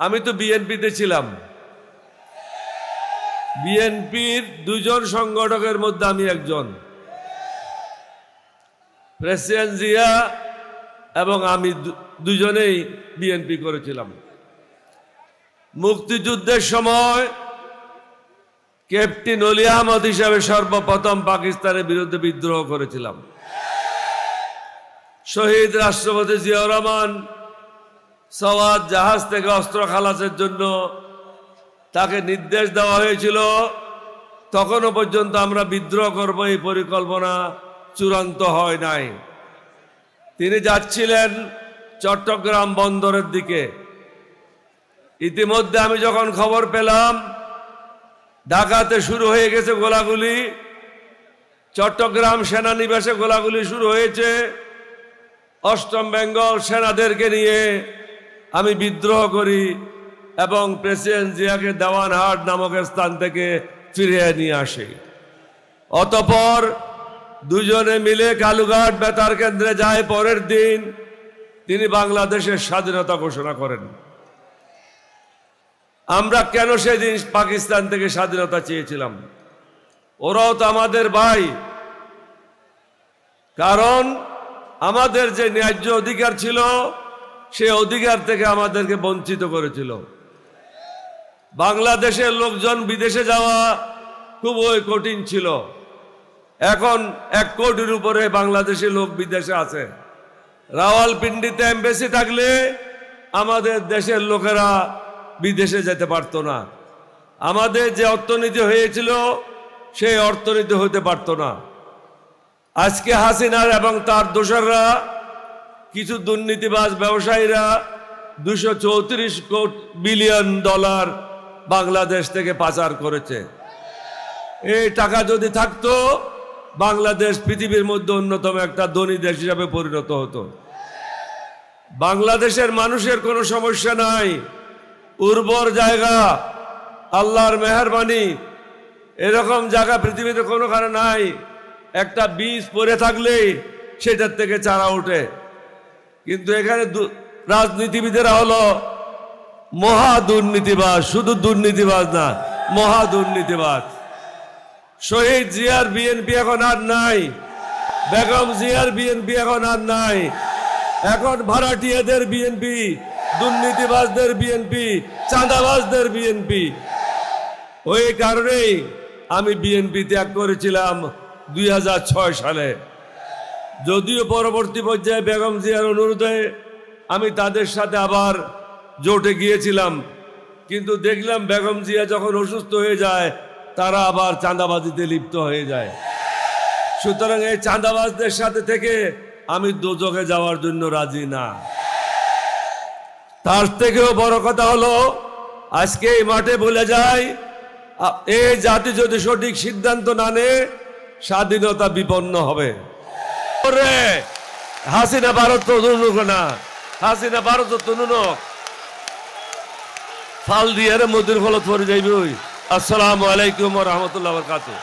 আমি তো বিএনপিতে ছিলাম। বিএনপির দুজন সংগঠকের মধ্যে আমি একজন। প্রেসিডেন্ট জিয়া এবং আমি দুজনেই বিএনপি করেছিলাম। মুক্তিযুদ্ধের সময় ক্যাপ্টেন অলি আহমদ হিসাবে সর্বপ্রথম পাকিস্তানের বিরুদ্ধে বিদ্রোহ করেছিলাম। শহীদ রাষ্ট্রপতি জিয়াউর রহমান সওয়াত জাহাজ থেকে অস্ত্র খালাসের জন্য তাকে নির্দেশ দেওয়া হয়েছিল। তখনও পর্যন্ত আমরা বিদ্রোহ করব এই পরিকল্পনা চূড়ান্ত হয় নাই। তিনি যাচ্ছিলেন চট্টগ্রাম বন্দরের দিকে। ইতিমধ্যে আমি যখন খবর পেলাম ঢাকাতে শুরু হয়ে গেছে গোলাগুলি, চট্টগ্রাম সেনানিবাসে গোলাগুলি শুরু হয়েছে, অষ্টম বেঙ্গল সেনাদেরকে নিয়ে আমি বিদ্রোহ করি এবং প্রেসিডেন্ট জিয়াকে দেওয়ানহাট নামক স্থান থেকে ফিরিয়ে নিয়ে আসি। অতঃপর দুজনে মিলে কালুঘাট বেতার কেন্দ্রে যায়। পরের দিন তিনি বাংলাদেশের স্বাধীনতা ঘোষণা করেন। আমরা কেন সেদিন পাকিস্তান থেকে স্বাধীনতা চেয়েছিলাম? ওরাও তো আমাদের ভাই। কারণ আমাদের যে ন্যায্য অধিকার ছিল সে অধিকার থেকে আমাদেরকে বঞ্চিত করেছিল। বাংলাদেশের লোকজন বিদেশে যাওয়া খুবই কঠিন ছিল। এখন 1 কোটির উপরে বাংলাদেশের লোক বিদেশে আছে। রাওয়ালপিন্ডিতে এমবেসি থাকলে আমাদের দেশের লোকেরা বিদেশে যেতে পারত না। আমাদের যে অর্থনীতি হয়েছিল সেই অর্থনীতি হতে পারত না। আজকে হাসিনার এবং তার দোসররা, কিছু দুর্নীতিবাজ ব্যবসায়ীরা 234 বিলিয়ন ডলার বাংলাদেশ থেকে পাচার করেছে। এই টাকা যদি থাকতো বাংলাদেশ পৃথিবীর মধ্যে অন্যতম একটা ধনী দেশ হিসাবে পরিণত হতো। বাংলাদেশের মানুষের কোনো সমস্যা নাই, উর্বর জায়গা, আল্লাহর মেহেরবানি। এরকম জায়গা পৃথিবীতে কোনোখানে নাই। একটা বীজ পড়ে থাকলেই সেটার থেকে চারা ওঠে। কিন্তু এখানে রাজনীতিবিদেরা হলো মহা দুর্নীতিবাজ। শুধু দুর্নীতিবাজ না, মহা দুর্নীতিবাজ। শহীদ জিয়ার বিএনপি এখন আর নাই, বেগম জিয়ার বিএনপি এখন আর নাই। এখন ভাড়াটিয়াদের বিএনপি, দুর্নীতিবাজদের বিএনপি, চাঁদাবাজদের বিএনপি। ওই কারণেই আমি বিএনপি ত্যাগ করেছিলাম 2006 সালে। যদিও পরবর্তী পর্যায়ে বেগম জিয়ার অনুরোধে আমি তাদের সাথে আবার জোটে গিয়েছিলাম, কিন্তু দেখলাম বেগম জিয়া যখন অসুস্থ হয়ে যায় তারা আবার চাঁদাবাজিতে লিপ্ত হয়ে যায়। সুতরাং এই চাঁদাবাজদের সাথে থেকে আমি দোজখে যাওয়ার জন্য রাজি না। তার থেকেও বড় কথা হলো আজকে এই মাঠে বলে যায়, এই জাতি যদি সঠিক সিদ্ধান্ত না নেয় স্বাধীনতা বিপন্ন হবে। হাসিনা ভারত তনুক না, হাসিনা ভারত তনুনক ফাল দিয়ে মধ্যের ফলত পরে যাইবে। আসসালামু আলাইকুম ওয়া রাহমাতুল্লাহি ওয়া বারাকাতুহু।